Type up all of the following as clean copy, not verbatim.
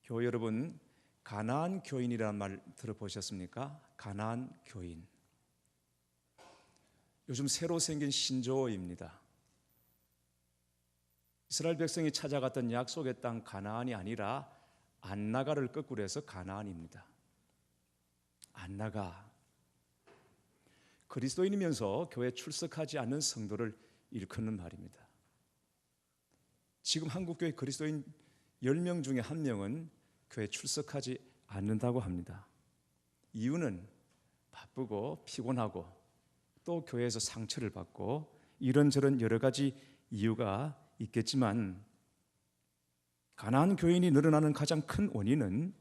교회 여러분, 가나안 교인이라는 말 들어보셨습니까? 가나안 교인. 요즘 새로 생긴 신조어입니다. 이스라엘 백성이 찾아갔던 약속의 땅 가나안이 아니라 안나가를 거꾸로 해서 가나안입니다. 안나가. 그리스도인이면서 교회에 출석하지 않는 성도를 일컫는 말입니다. 지금 한국교회 그리스도인 10명 중에 1명은 교회에 출석하지 않는다고 합니다. 이유는 바쁘고 피곤하고 또 교회에서 상처를 받고 이런저런 여러 가지 이유가 있겠지만, 가나안 교인이 늘어나는 가장 큰 원인은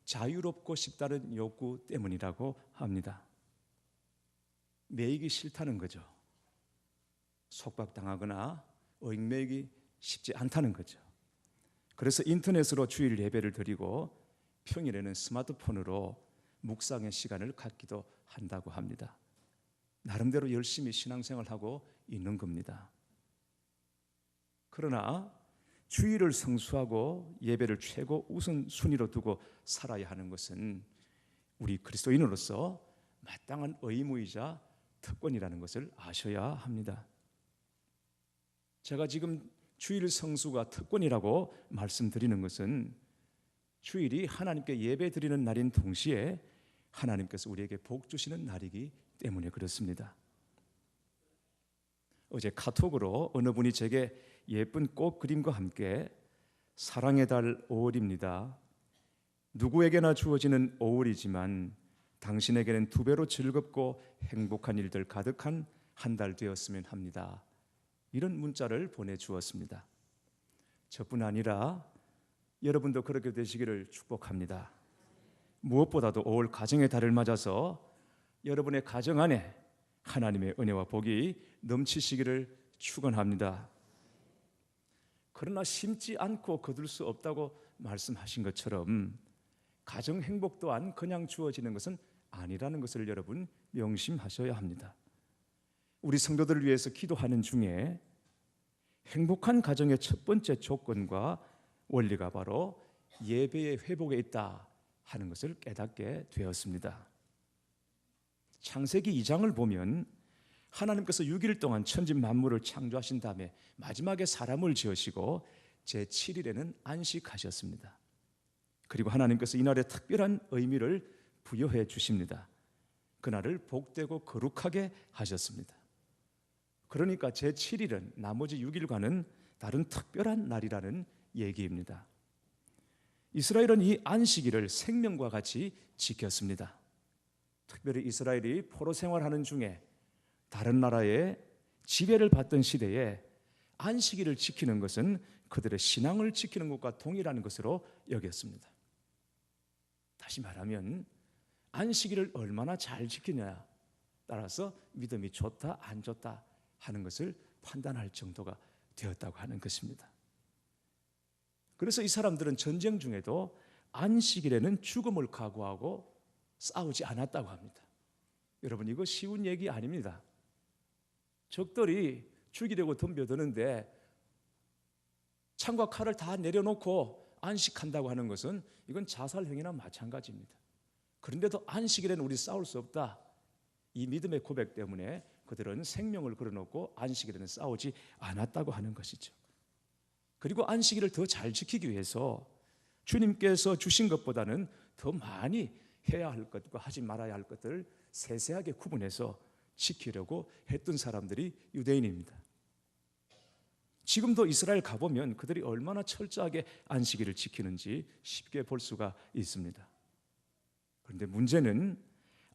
자유롭고 싶다는 욕구 때문이라고 합니다. 매이기 싫다는 거죠. 속박당하거나 얽매이기 쉽지 않다는 거죠. 그래서 인터넷으로 주일 예배를 드리고 평일에는 스마트폰으로 묵상의 시간을 갖기도 한다고 합니다. 나름대로 열심히 신앙생활하고 있는 겁니다. 그러나 주일을 성수하고 예배를 최고 우선순위로 두고 살아야 하는 것은 우리 그리스도인으로서 마땅한 의무이자 특권이라는 것을 아셔야 합니다. 제가 지금 주일 성수가 특권이라고 말씀드리는 것은 주일이 하나님께 예배 드리는 날인 동시에 하나님께서 우리에게 복 주시는 날이기 때문에 그렇습니다. 어제 카톡으로 어느 분이 제게 예쁜 꽃 그림과 함께 사랑의 달 5월입니다. 누구에게나 주어지는 5월이지만 당신에게는 2배로 즐겁고 행복한 일들 가득한 한 달 되었으면 합니다. 이런 문자를 보내주었습니다. 저뿐 아니라 여러분도 그렇게 되시기를 축복합니다. 무엇보다도 5월 가정의 달을 맞아서 여러분의 가정 안에 하나님의 은혜와 복이 넘치시기를 축원합니다. 그러나 심지 않고 거둘 수 없다고 말씀하신 것처럼 가정 행복 또한 그냥 주어지는 것은 아니라는 것을 여러분 명심하셔야 합니다. 우리 성도들을 위해서 기도하는 중에 행복한 가정의 첫 번째 조건과 원리가 바로 예배의 회복에 있다 하는 것을 깨닫게 되었습니다. 창세기 2장을 보면 하나님께서 6일 동안 천지 만물을 창조하신 다음에 마지막에 사람을 지으시고 제7일에는 안식하셨습니다. 그리고 하나님께서 이날에 특별한 의미를 부여해 주십니다. 그날을 복되고 거룩하게 하셨습니다. 그러니까 제7일은 나머지 6일과는 다른 특별한 날이라는 얘기입니다. 이스라엘은 이 안식일을 생명과 같이 지켰습니다. 특별히 이스라엘이 포로 생활하는 중에 다른 나라의 지배를 받던 시대에 안식일을 지키는 것은 그들의 신앙을 지키는 것과 동일한 것으로 여겼습니다. 다시 말하면 안식일을 얼마나 잘 지키냐에 따라서 믿음이 좋다 안 좋다 하는 것을 판단할 정도가 되었다고 하는 것입니다. 그래서 이 사람들은 전쟁 중에도 안식일에는 죽음을 각오하고 싸우지 않았다고 합니다. 여러분, 이거 쉬운 얘기 아닙니다. 적들이 죽이려고 덤벼드는데 창과 칼을 다 내려놓고 안식한다고 하는 것은 이건 자살행위나 마찬가지입니다. 그런데도 안식일에는 우리 싸울 수 없다. 이 믿음의 고백 때문에 그들은 생명을 걸어놓고 안식일에는 싸우지 않았다고 하는 것이죠. 그리고 안식일을 더 잘 지키기 위해서 주님께서 주신 것보다는 더 많이 해야 할 것과 하지 말아야 할 것들을 세세하게 구분해서 지키려고 했던 사람들이 유대인입니다. 지금도 이스라엘 가보면 그들이 얼마나 철저하게 안식일을 지키는지 쉽게 볼 수가 있습니다. 그런데 문제는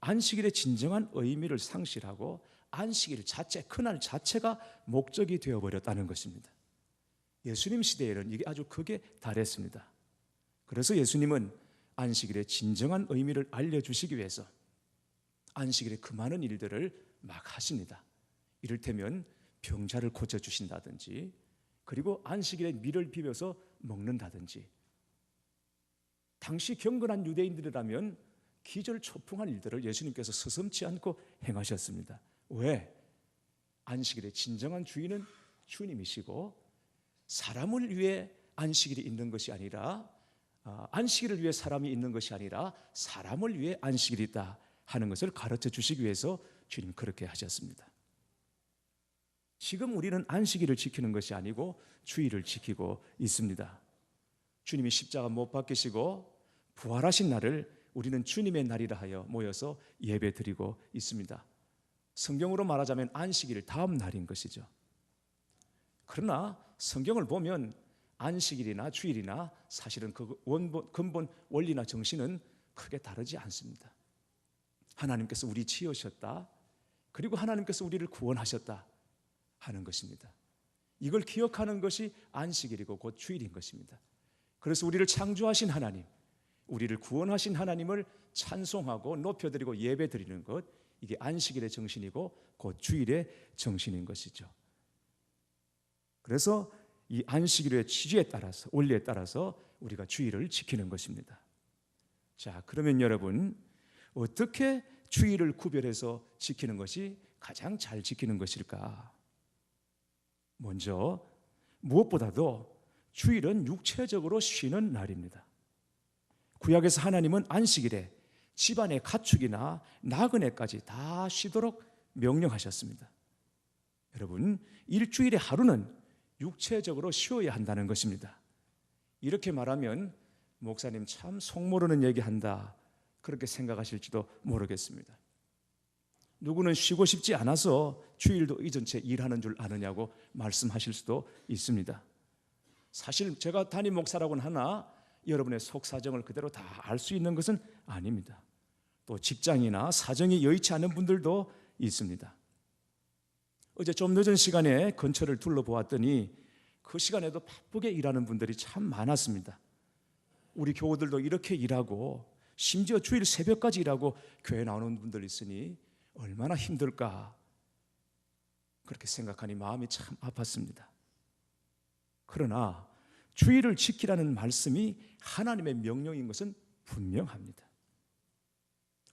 안식일의 진정한 의미를 상실하고 안식일 자체, 그날 자체가 목적이 되어버렸다는 것입니다. 예수님 시대에는 이게 아주 극에 달했습니다. 그래서 예수님은 안식일의 진정한 의미를 알려주시기 위해서 안식일에 그 많은 일들을 막 하십니다. 이를테면 병자를 고쳐주신다든지, 그리고 안식일에 밀을 비벼서 먹는다든지, 당시 경건한 유대인들이라면 기절초풍한 일들을 예수님께서 서슴지 않고 행하셨습니다. 왜? 안식일의 진정한 주인은 주님이시고 사람을 위해 안식일이 있는 것이 아니라 안식일을 위해 사람이 있는 것이 아니라 사람을 위해 안식일이 있다 하는 것을 가르쳐 주시기 위해서 주님 그렇게 하셨습니다. 지금 우리는 안식일을 지키는 것이 아니고 주일을 지키고 있습니다. 주님이 십자가 못 박히시고 부활하신 날을 우리는 주님의 날이라 하여 모여서 예배드리고 있습니다. 성경으로 말하자면 안식일 다음 날인 것이죠. 그러나 성경을 보면 안식일이나 주일이나 사실은 그 근본 원리나 정신은 크게 다르지 않습니다. 하나님께서 우리 지으셨다, 그리고 하나님께서 우리를 구원하셨다 하는 것입니다. 이걸 기억하는 것이 안식일이고 곧 주일인 것입니다. 그래서 우리를 창조하신 하나님, 우리를 구원하신 하나님을 찬송하고 높여드리고 예배드리는 것, 이게 안식일의 정신이고 곧 주일의 정신인 것이죠. 그래서 이 안식일의 취지에 따라서, 원리에 따라서 우리가 주일을 지키는 것입니다. 자, 그러면 여러분, 어떻게 주일을 구별해서 지키는 것이 가장 잘 지키는 것일까? 먼저 무엇보다도 주일은 육체적으로 쉬는 날입니다. 구약에서 하나님은 안식일에 집안의 가축이나 나그네까지 다 쉬도록 명령하셨습니다. 여러분, 일주일의 하루는 육체적으로 쉬어야 한다는 것입니다. 이렇게 말하면 목사님 참 속 모르는 얘기한다, 그렇게 생각하실지도 모르겠습니다. 누구는 쉬고 싶지 않아서 주일도 잊은 채 일하는 줄 아느냐고 말씀하실 수도 있습니다. 사실 제가 담임 목사라고는 하나 여러분의 속사정을 그대로 다 알 수 있는 것은 아닙니다. 또 직장이나 사정이 여의치 않은 분들도 있습니다. 어제 좀 늦은 시간에 근처를 둘러보았더니 그 시간에도 바쁘게 일하는 분들이 참 많았습니다. 우리 교우들도 이렇게 일하고 심지어 주일 새벽까지 일하고 교회 나오는 분들 있으니 얼마나 힘들까, 그렇게 생각하니 마음이 참 아팠습니다. 그러나 주일을 지키라는 말씀이 하나님의 명령인 것은 분명합니다.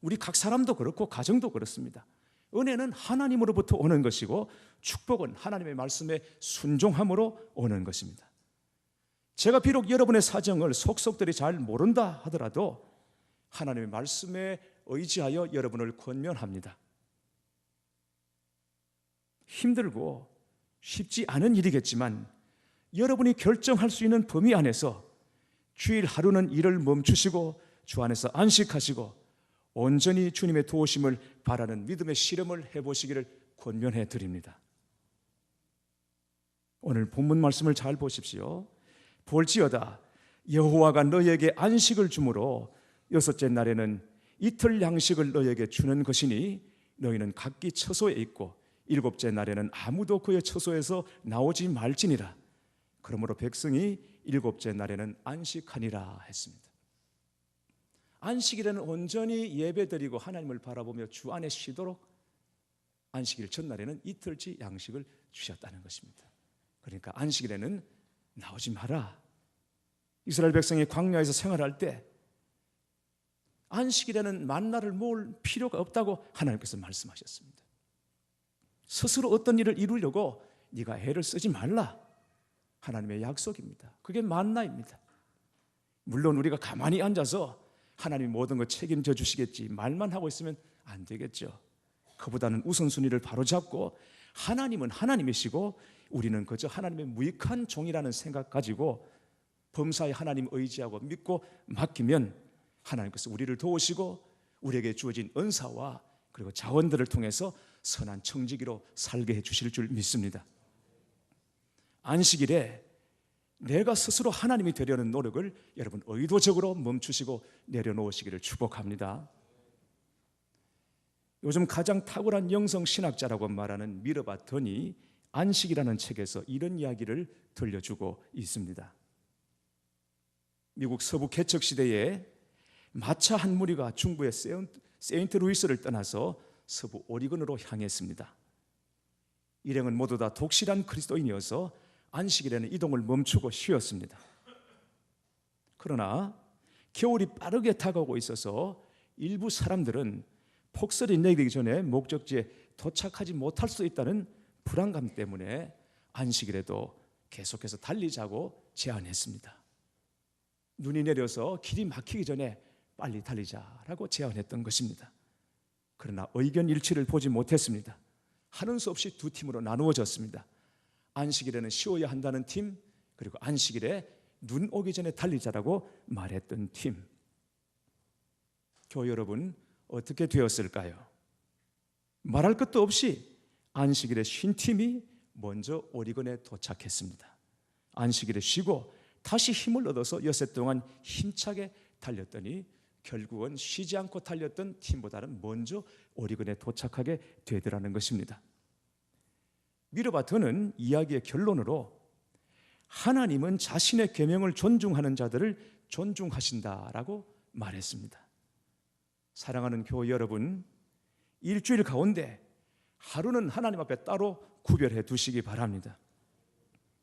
우리 각 사람도 그렇고 가정도 그렇습니다. 은혜는 하나님으로부터 오는 것이고 축복은 하나님의 말씀에 순종함으로 오는 것입니다. 제가 비록 여러분의 사정을 속속들이 잘 모른다 하더라도 하나님의 말씀에 의지하여 여러분을 권면합니다. 힘들고 쉽지 않은 일이겠지만 여러분이 결정할 수 있는 범위 안에서 주일 하루는 일을 멈추시고 주 안에서 안식하시고 온전히 주님의 도우심을 바라는 믿음의 실험을 해보시기를 권면해 드립니다. 오늘 본문 말씀을 잘 보십시오. 볼지어다 여호와가 너희에게 안식을 주므로 여섯째 날에는 이틀 양식을 너희에게 주는 것이니 너희는 각기 처소에 있고 일곱째 날에는 아무도 그의 처소에서 나오지 말지니라. 그러므로 백성이 일곱째 날에는 안식하니라 했습니다. 안식일에는 온전히 예배드리고 하나님을 바라보며 주 안에 쉬도록 안식일 전날에는 이틀치 양식을 주셨다는 것입니다. 그러니까 안식일에는 나오지 마라. 이스라엘 백성이 광야에서 생활할 때 안식일에는 만나를 모을 필요가 없다고 하나님께서 말씀하셨습니다. 스스로 어떤 일을 이루려고 네가 애를 쓰지 말라, 하나님의 약속입니다. 그게 만나입니다. 물론 우리가 가만히 앉아서 하나님이 모든 걸 책임져 주시겠지 말만 하고 있으면 안 되겠죠. 그보다는 우선순위를 바로잡고 하나님은 하나님이시고 우리는 그저 하나님의 무익한 종이라는 생각 가지고 범사에 하나님 의지하고 믿고 맡기면 하나님께서 우리를 도우시고 우리에게 주어진 은사와 그리고 자원들을 통해서 선한 청지기로 살게 해주실 줄 믿습니다. 안식일에 내가 스스로 하나님이 되려는 노력을 여러분 의도적으로 멈추시고 내려놓으시기를 축복합니다. 요즘 가장 탁월한 영성신학자라고 말하는 미르바 던이 안식이라는 책에서 이런 이야기를 들려주고 있습니다. 미국 서부 개척 시대에 마차 한 무리가 중부의 세인트 루이스를 떠나서 서부 오리건으로 향했습니다. 일행은 모두 다 독실한 그리스도인이어서 안식일에는 이동을 멈추고 쉬었습니다. 그러나 겨울이 빠르게 다가오고 있어서 일부 사람들은 폭설이 내리기 전에 목적지에 도착하지 못할 수 있다는 불안감 때문에 안식일에도 계속해서 달리자고 제안했습니다. 눈이 내려서 길이 막히기 전에 빨리 달리자라고 제안했던 것입니다. 그러나 의견 일치를 보지 못했습니다. 하는 수 없이 두 팀으로 나누어졌습니다. 안식일에는 쉬어야 한다는 팀, 그리고 안식일에 눈 오기 전에 달리자라고 말했던 팀. 교회 여러분, 어떻게 되었을까요? 말할 것도 없이 안식일에 쉰 팀이 먼저 오리건에 도착했습니다. 안식일에 쉬고 다시 힘을 얻어서 엿새 동안 힘차게 달렸더니 결국은 쉬지 않고 달렸던 팀보다는 먼저 오리건에 도착하게 되더라는 것입니다. 미르바트는 이야기의 결론으로 하나님은 자신의 계명을 존중하는 자들을 존중하신다라고 말했습니다. 사랑하는 교회 여러분, 일주일 가운데 하루는 하나님 앞에 따로 구별해 두시기 바랍니다.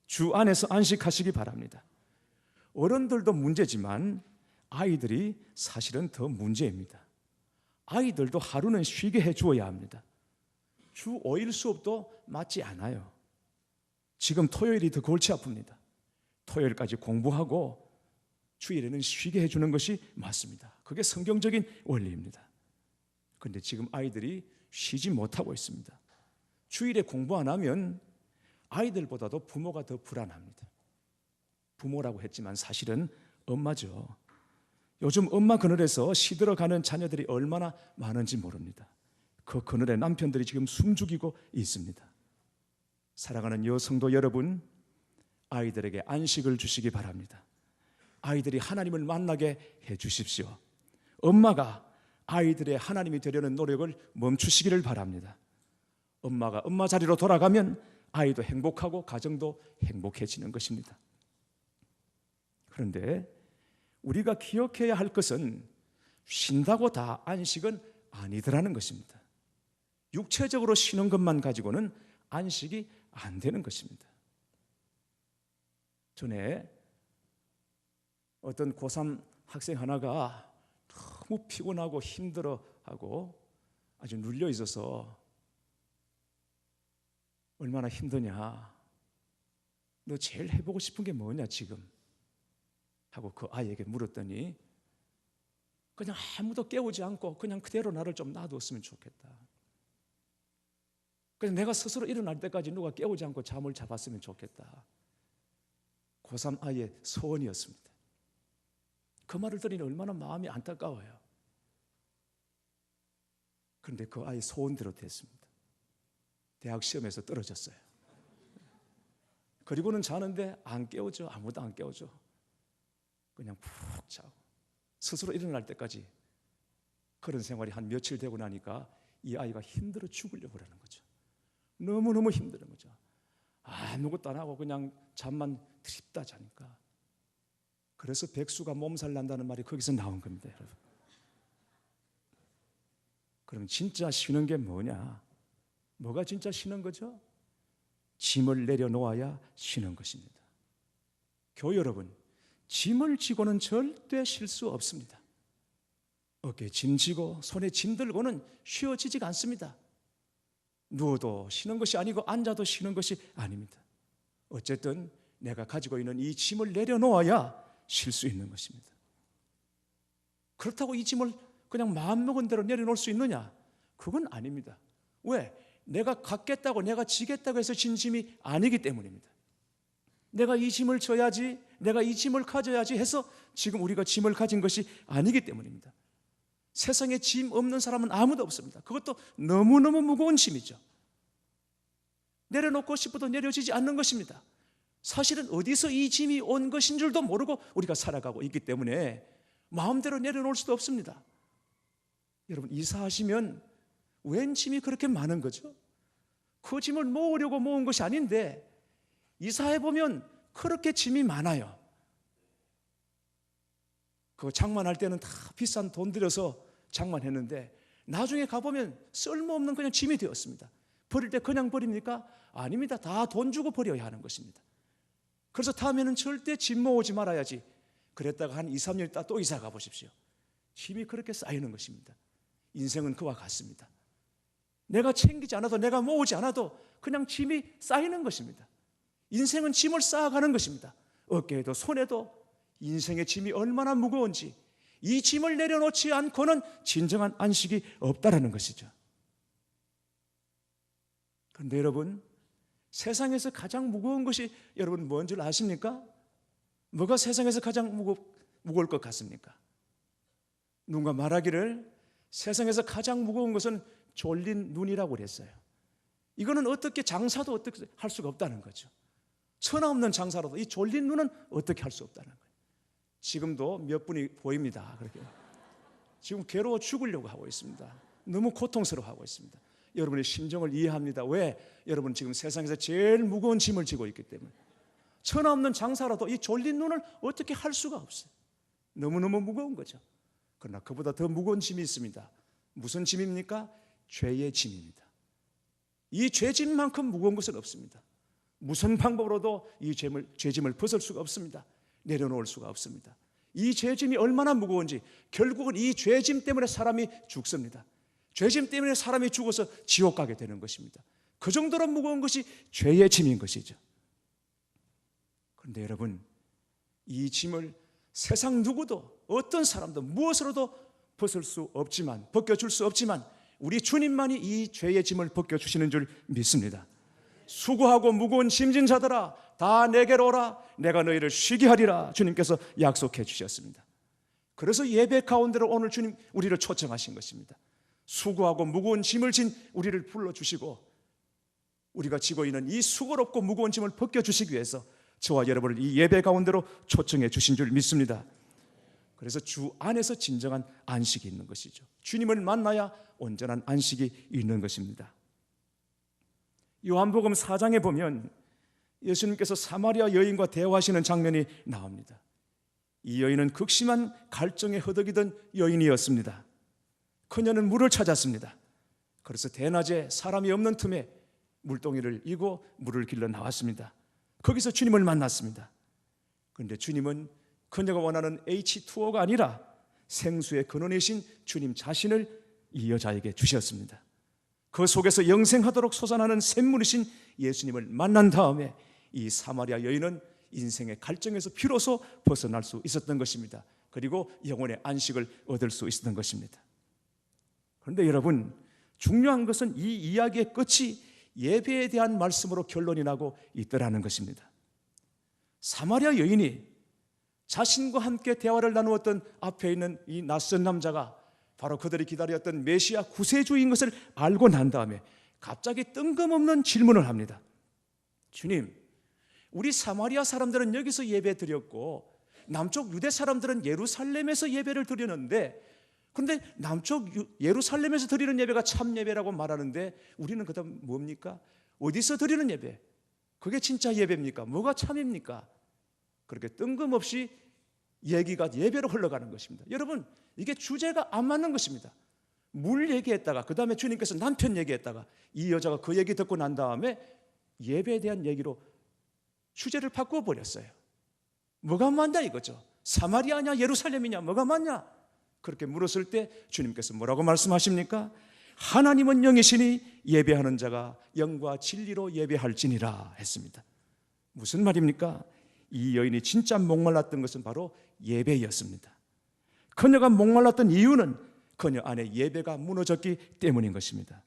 주 안에서 안식하시기 바랍니다. 어른들도 문제지만 아이들이 사실은 더 문제입니다. 아이들도 하루는 쉬게 해주어야 합니다. 주 5일 수업도 맞지 않아요. 지금 토요일이 더 골치 아픕니다. 토요일까지 공부하고 주일에는 쉬게 해주는 것이 맞습니다. 그게 성경적인 원리입니다. 그런데 지금 아이들이 쉬지 못하고 있습니다. 주일에 공부 안 하면 아이들보다도 부모가 더 불안합니다. 부모라고 했지만 사실은 엄마죠. 요즘 엄마 그늘에서 시들어가는 자녀들이 얼마나 많은지 모릅니다. 그 그늘에 남편들이 지금 숨죽이고 있습니다. 사랑하는 여성도 여러분, 아이들에게 안식을 주시기 바랍니다. 아이들이 하나님을 만나게 해 주십시오. 엄마가 아이들의 하나님이 되려는 노력을 멈추시기를 바랍니다. 엄마가 엄마 자리로 돌아가면 아이도 행복하고 가정도 행복해지는 것입니다. 그런데 우리가 기억해야 할 것은 쉰다고 다 안식은 아니더라는 것입니다. 육체적으로 쉬는 것만 가지고는 안식이 안 되는 것입니다. 전에 어떤 고3 학생 하나가 너무 피곤하고 힘들어하고 아주 눌려 있어서 얼마나 힘드냐, 너 제일 해보고 싶은 게 뭐냐 지금 하고 그 아이에게 물었더니 그냥 아무도 깨우지 않고 그냥 그대로 나를 좀 놔두었으면 좋겠다. 그래서 내가 스스로 일어날 때까지 누가 깨우지 않고 잠을 잡았으면 좋겠다. 고3 아이의 소원이었습니다. 그 말을 들으니 얼마나 마음이 안타까워요. 그런데 그 아이 소원대로 됐습니다. 대학 시험에서 떨어졌어요. 그리고는 자는데 안 깨우죠. 아무도 안 깨우죠. 그냥 푹 자고 스스로 일어날 때까지. 그런 생활이 한 며칠 되고 나니까 이 아이가 힘들어 죽으려고 그러는 거죠. 너무너무 힘든 거죠. 아무것도 안 하고 그냥 잠만 드립다 자니까. 그래서 백수가 몸살 난다는 말이 거기서 나온 겁니다, 여러분. 그럼 진짜 쉬는 게 뭐냐? 뭐가 진짜 쉬는 거죠? 짐을 내려놓아야 쉬는 것입니다. 교회 여러분, 짐을 지고는 절대 쉴 수 없습니다. 어깨에 짐 지고 손에 짐 들고는 쉬어지지가 않습니다. 누워도 쉬는 것이 아니고 앉아도 쉬는 것이 아닙니다. 어쨌든 내가 가지고 있는 이 짐을 내려놓아야 쉴 수 있는 것입니다. 그렇다고 이 짐을 그냥 마음먹은 대로 내려놓을 수 있느냐? 그건 아닙니다. 왜? 내가 갖겠다고 내가 지겠다고 해서 진 짐이 아니기 때문입니다. 내가 이 짐을 져야지, 내가 이 짐을 가져야지 해서 지금 우리가 짐을 가진 것이 아니기 때문입니다. 세상에 짐 없는 사람은 아무도 없습니다. 그것도 너무너무 무거운 짐이죠. 내려놓고 싶어도 내려지지 않는 것입니다. 사실은 어디서 이 짐이 온 것인 줄도 모르고 우리가 살아가고 있기 때문에 마음대로 내려놓을 수도 없습니다. 여러분, 이사하시면 웬 짐이 그렇게 많은 거죠? 그 짐을 모으려고 모은 것이 아닌데 이사해보면 그렇게 짐이 많아요. 그 장만할 때는 다 비싼 돈 들여서 장만했는데 나중에 가보면 쓸모없는 그냥 짐이 되었습니다. 버릴 때 그냥 버립니까? 아닙니다. 다 돈 주고 버려야 하는 것입니다. 그래서 다음에는 절대 짐 모으지 말아야지. 그랬다가 한 2, 3년 있다 또 이사 가보십시오. 짐이 그렇게 쌓이는 것입니다. 인생은 그와 같습니다. 내가 챙기지 않아도 내가 모으지 않아도 그냥 짐이 쌓이는 것입니다. 인생은 짐을 쌓아가는 것입니다. 어깨에도 손에도 인생의 짐이 얼마나 무거운지, 이 짐을 내려놓지 않고는 진정한 안식이 없다라는 것이죠. 그런데 여러분, 세상에서 가장 무거운 것이 여러분 뭔 줄 아십니까? 뭐가 세상에서 가장 무거울 것 같습니까? 누군가 말하기를 세상에서 가장 무거운 것은 졸린 눈이라고 그랬어요. 이거는 어떻게 장사도 어떻게 할 수가 없다는 거죠. 천하 없는 장사로도 이 졸린 눈은 어떻게 할 수 없다는 거예요. 지금도 몇 분이 보입니다. 그렇게 지금 괴로워 죽으려고 하고 있습니다. 너무 고통스러워하고 있습니다. 여러분의 심정을 이해합니다. 왜? 여러분 지금 세상에서 제일 무거운 짐을 지고 있기 때문에. 천하 없는 장사라도 이 졸린 눈을 어떻게 할 수가 없어요. 너무너무 무거운 거죠. 그러나 그보다 더 무거운 짐이 있습니다. 무슨 짐입니까? 죄의 짐입니다. 이 죄짐만큼 무거운 것은 없습니다. 무슨 방법으로도 이 죄짐을 벗을 수가 없습니다. 내려놓을 수가 없습니다. 이 죄짐이 얼마나 무거운지 결국은 이 죄짐 때문에 사람이 죽습니다. 죄짐 때문에 사람이 죽어서 지옥 가게 되는 것입니다. 그 정도로 무거운 것이 죄의 짐인 것이죠. 그런데 여러분, 이 짐을 세상 누구도 어떤 사람도 무엇으로도 벗을 수 없지만, 벗겨줄 수 없지만 우리 주님만이 이 죄의 짐을 벗겨주시는 줄 믿습니다. 수고하고 무거운 짐진 자들아 다 내게로 오라, 내가 너희를 쉬게 하리라 주님께서 약속해 주셨습니다. 그래서 예배 가운데로 오늘 주님 우리를 초청하신 것입니다. 수고하고 무거운 짐을 진 우리를 불러주시고 우리가 지고 있는 이 수고롭고 무거운 짐을 벗겨주시기 위해서 저와 여러분을 이 예배 가운데로 초청해 주신 줄 믿습니다. 그래서 주 안에서 진정한 안식이 있는 것이죠. 주님을 만나야 온전한 안식이 있는 것입니다. 요한복음 4장에 보면 예수님께서 사마리아 여인과 대화하시는 장면이 나옵니다. 이 여인은 극심한 갈증에 허덕이던 여인이었습니다. 그녀는 물을 찾았습니다. 그래서 대낮에 사람이 없는 틈에 물동이를 이고 물을 길러 나왔습니다. 거기서 주님을 만났습니다. 그런데 주님은 그녀가 원하는 H2O가 아니라 생수의 근원이신 주님 자신을 이 여자에게 주셨습니다. 그 속에서 영생하도록 솟아나는 샘물이신 예수님을 만난 다음에 이 사마리아 여인은 인생의 갈증에서 비로소 벗어날 수 있었던 것입니다. 그리고 영혼의 안식을 얻을 수 있었던 것입니다. 그런데 여러분, 중요한 것은 이 이야기의 끝이 예배에 대한 말씀으로 결론이 나고 있더라는 것입니다. 사마리아 여인이 자신과 함께 대화를 나누었던 앞에 있는 이 낯선 남자가 바로 그들이 기다렸던 메시아 구세주인 것을 알고 난 다음에 갑자기 뜬금없는 질문을 합니다. 주님, 우리 사마리아 사람들은 여기서 예배 드렸고 남쪽 유대 사람들은 예루살렘에서 예배를 드렸는데, 그런데 남쪽 예루살렘에서 드리는 예배가 참 예배라고 말하는데 우리는 그다음 뭡니까? 어디서 드리는 예배? 그게 진짜 예배입니까? 뭐가 참입니까? 그렇게 뜬금없이 얘기가 예배로 흘러가는 것입니다. 여러분, 이게 주제가 안 맞는 것입니다. 물 얘기했다가 그 다음에 주님께서 남편 얘기했다가 이 여자가 그 얘기 듣고 난 다음에 예배에 대한 얘기로 주제를 바꾸어 버렸어요. 뭐가 맞냐 이거죠. 사마리아냐 예루살렘이냐 뭐가 맞냐? 그렇게 물었을 때 주님께서 뭐라고 말씀하십니까? 하나님은 영이시니 예배하는 자가 영과 진리로 예배할지니라 했습니다. 무슨 말입니까? 이 여인이 진짜 목말랐던 것은 바로 예배였습니다. 그녀가 목말랐던 이유는 그녀 안에 예배가 무너졌기 때문인 것입니다.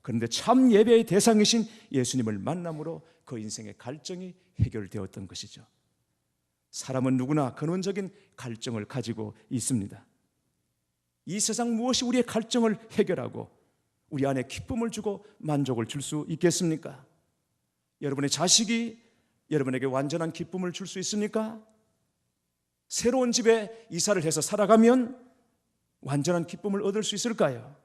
그런데 참 예배의 대상이신 예수님을 만남으로 그 인생의 갈증이 해결되었던 것이죠. 사람은 누구나 근원적인 갈증을 가지고 있습니다. 이 세상 무엇이 우리의 갈증을 해결하고 우리 안에 기쁨을 주고 만족을 줄 수 있겠습니까? 여러분의 자식이 여러분에게 완전한 기쁨을 줄 수 있습니까? 새로운 집에 이사를 해서 살아가면 완전한 기쁨을 얻을 수 있을까요?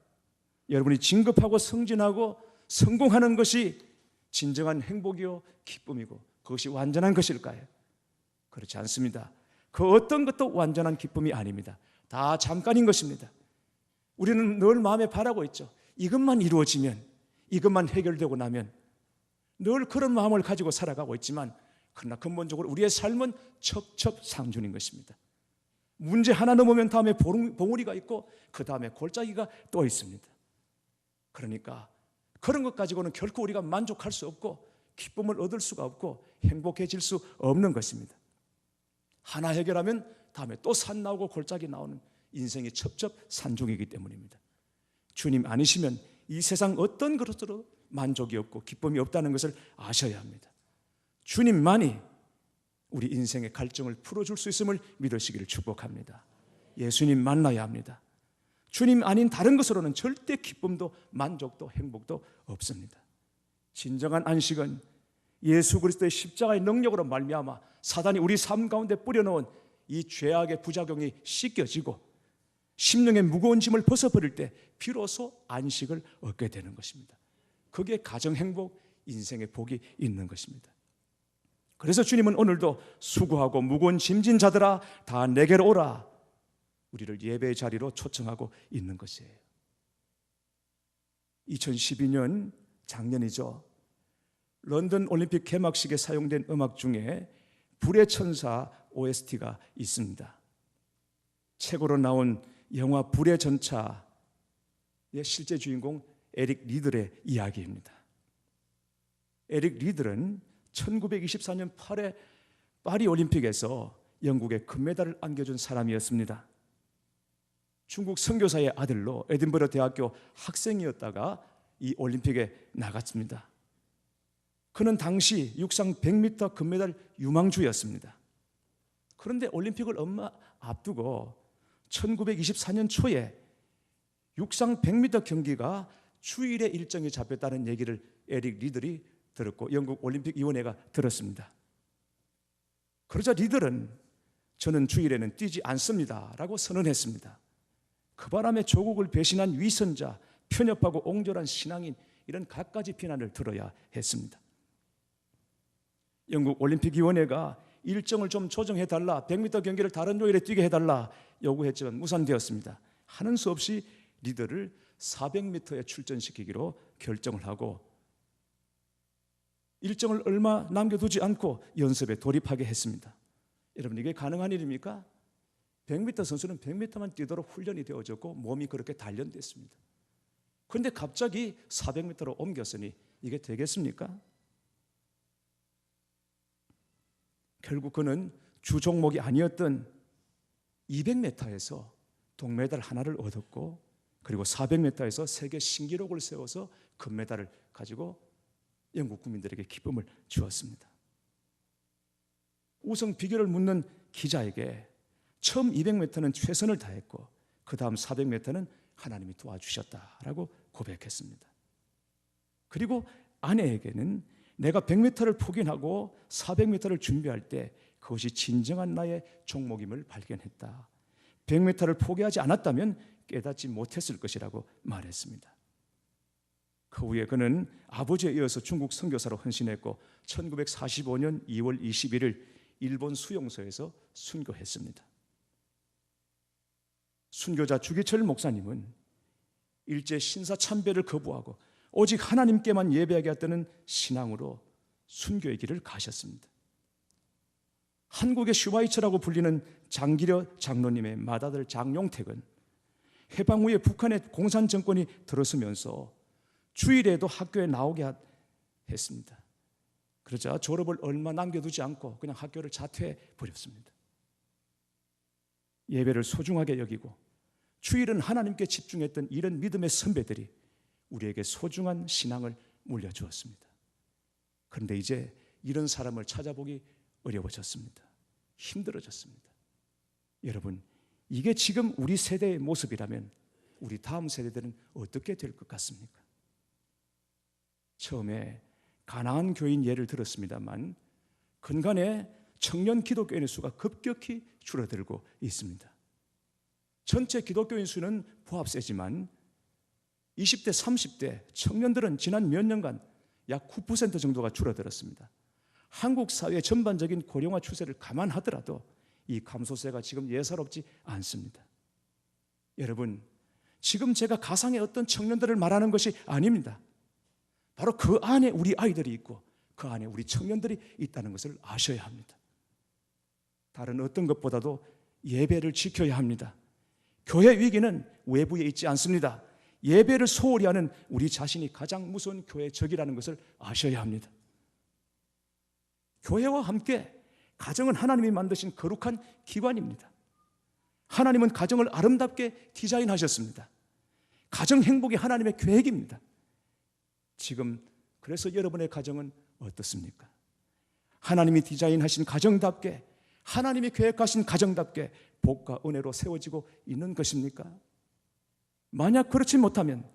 여러분이 진급하고 승진하고 성공하는 것이 진정한 행복이요 기쁨이고 그것이 완전한 것일까요? 그렇지 않습니다. 그 어떤 것도 완전한 기쁨이 아닙니다. 다 잠깐인 것입니다. 우리는 늘 마음에 바라고 있죠. 이것만 이루어지면, 이것만 해결되고 나면, 늘 그런 마음을 가지고 살아가고 있지만 그러나 근본적으로 우리의 삶은 첩첩상중인 것입니다. 문제 하나 넘으면 다음에 봉우리가 있고 그 다음에 골짜기가 또 있습니다. 그러니까 그런 것 가지고는 결코 우리가 만족할 수 없고 기쁨을 얻을 수가 없고 행복해질 수 없는 것입니다. 하나 해결하면 다음에 또 산 나오고 골짜기 나오는 인생의 첩첩산중이기 때문입니다. 주님 아니시면 이 세상 어떤 것으로 만족이 없고 기쁨이 없다는 것을 아셔야 합니다. 주님만이 우리 인생의 갈증을 풀어줄 수 있음을 믿으시기를 축복합니다. 예수님 만나야 합니다. 주님 아닌 다른 것으로는 절대 기쁨도 만족도 행복도 없습니다. 진정한 안식은 예수 그리스도의 십자가의 능력으로 말미암아 사단이 우리 삶 가운데 뿌려놓은 이 죄악의 부작용이 씻겨지고 심령의 무거운 짐을 벗어버릴 때 비로소 안식을 얻게 되는 것입니다. 그게 가정 행복, 인생의 복이 있는 것입니다. 그래서 주님은 오늘도 수고하고 무거운 짐진 자들아 다 내게로 오라, 우리를 예배의 자리로 초청하고 있는 것이에요. 2012년 작년이죠. 런던 올림픽 개막식에 사용된 음악 중에 불의 천사 OST가 있습니다. 책으로 나온 영화 불의 전차의 실제 주인공 에릭 리들의 이야기입니다. 에릭 리들은 1924년 8회 파리 올림픽에서 영국에 금메달을 안겨준 사람이었습니다. 중국 선교사의 아들로 에딘버러 대학교 학생이었다가 이 올림픽에 나갔습니다. 그는 당시 육상 100m 금메달 유망주였습니다. 그런데 올림픽을 얼마 앞두고 1924년 초에 육상 100m 경기가 주일에 일정이 잡혔다는 얘기를 에릭 리들이 들었고 영국 올림픽위원회가 들었습니다. 그러자 리들은 저는 주일에는 뛰지 않습니다 라고 선언했습니다. 그 바람에 조국을 배신한 위선자, 편협하고 옹졸한 신앙인, 이런 갖가지 비난을 들어야 했습니다. 영국 올림픽위원회가 일정을 좀 조정해달라, 100m 경기를 다른 요일에 뛰게 해달라 요구했지만 무산되었습니다. 하는 수 없이 리더를 400m에 출전시키기로 결정을 하고 일정을 얼마 남겨두지 않고 연습에 돌입하게 했습니다. 여러분, 이게 가능한 일입니까? 100m 선수는 100m만 뛰도록 훈련이 되어졌고 몸이 그렇게 단련됐습니다. 그런데 갑자기 400m로 옮겼으니 이게 되겠습니까? 결국 그는 주 종목이 아니었던 200m에서 동메달 하나를 얻었고, 그리고 400m에서 세계 신기록을 세워서 금메달을 가지고 영국 국민들에게 기쁨을 주었습니다. 우승 비결을 묻는 기자에게 처음 200m는 최선을 다했고 그 다음 400m는 하나님이 도와주셨다라고 고백했습니다. 그리고 아내에게는 내가 100m를 포기하고 400m를 준비할 때 그것이 진정한 나의 종목임을 발견했다. 100m를 포기하지 않았다면 깨닫지 못했을 것이라고 말했습니다. 그 후에 그는 아버지에 이어서 중국 선교사로 헌신했고 1945년 2월 21일 일본 수용소에서 순교했습니다. 순교자 주기철 목사님은 일제 신사 참배를 거부하고 오직 하나님께만 예배하게 했다는 신앙으로 순교의 길을 가셨습니다. 한국의 슈바이처라고 불리는 장기려 장로님의 맏아들 장용택은 해방 후에 북한의 공산 정권이 들어서면서 주일에도 학교에 나오게 했습니다. 그러자 졸업을 얼마 남겨두지 않고 그냥 학교를 자퇴해 버렸습니다. 예배를 소중하게 여기고 주일은 하나님께 집중했던 이런 믿음의 선배들이 우리에게 소중한 신앙을 물려주었습니다. 그런데 이제 이런 사람을 찾아보기 어려워졌습니다. 힘들어졌습니다. 여러분, 이게 지금 우리 세대의 모습이라면 우리 다음 세대들은 어떻게 될 것 같습니까? 처음에 가나안 교인 예를 들었습니다만 근간에 청년 기독교인의 수가 급격히 줄어들고 있습니다. 전체 기독교인 수는 부합세지만 20대, 30대 청년들은 지난 몇 년간 약 9% 정도가 줄어들었습니다. 한국 사회의 전반적인 고령화 추세를 감안하더라도 이 감소세가 지금 예사롭지 않습니다. 여러분, 지금 제가 가상의 어떤 청년들을 말하는 것이 아닙니다. 바로 그 안에 우리 아이들이 있고 그 안에 우리 청년들이 있다는 것을 아셔야 합니다. 다른 어떤 것보다도 예배를 지켜야 합니다. 교회 위기는 외부에 있지 않습니다. 예배를 소홀히 하는 우리 자신이 가장 무서운 교회 적이라는 것을 아셔야 합니다. 교회와 함께 가정은 하나님이 만드신 거룩한 기관입니다. 하나님은 가정을 아름답게 디자인하셨습니다. 가정 행복이 하나님의 계획입니다. 지금 그래서 여러분의 가정은 어떻습니까? 하나님이 디자인하신 가정답게, 하나님이 계획하신 가정답게 복과 은혜로 세워지고 있는 것입니까? 만약 그렇지 못하면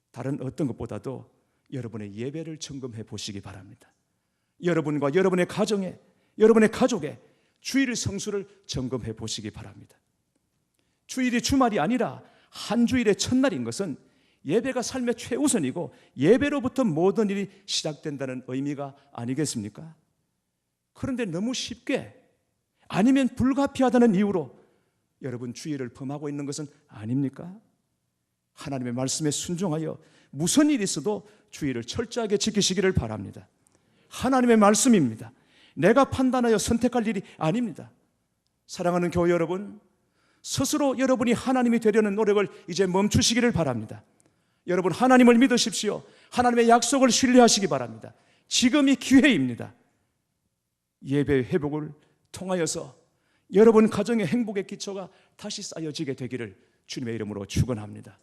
다른 어떤 것보다도 여러분의 예배를 점검해 보시기 바랍니다. 여러분과 여러분의 가정에, 여러분의 가족에 주일 성수를 점검해 보시기 바랍니다. 주일이 주말이 아니라 한 주일의 첫날인 것은 예배가 삶의 최우선이고 예배로부터 모든 일이 시작된다는 의미가 아니겠습니까? 그런데 너무 쉽게 아니면 불가피하다는 이유로 여러분 주일을 범하고 있는 것은 아닙니까? 하나님의 말씀에 순종하여 무슨 일이 있어도 주일을 철저하게 지키시기를 바랍니다. 하나님의 말씀입니다. 내가 판단하여 선택할 일이 아닙니다. 사랑하는 교회 여러분, 스스로 여러분이 하나님이 되려는 노력을 이제 멈추시기를 바랍니다. 여러분 하나님을 믿으십시오. 하나님의 약속을 신뢰하시기 바랍니다. 지금이 기회입니다. 예배 회복을 통하여서 여러분 가정의 행복의 기초가 다시 쌓여지게 되기를 주님의 이름으로 축원합니다.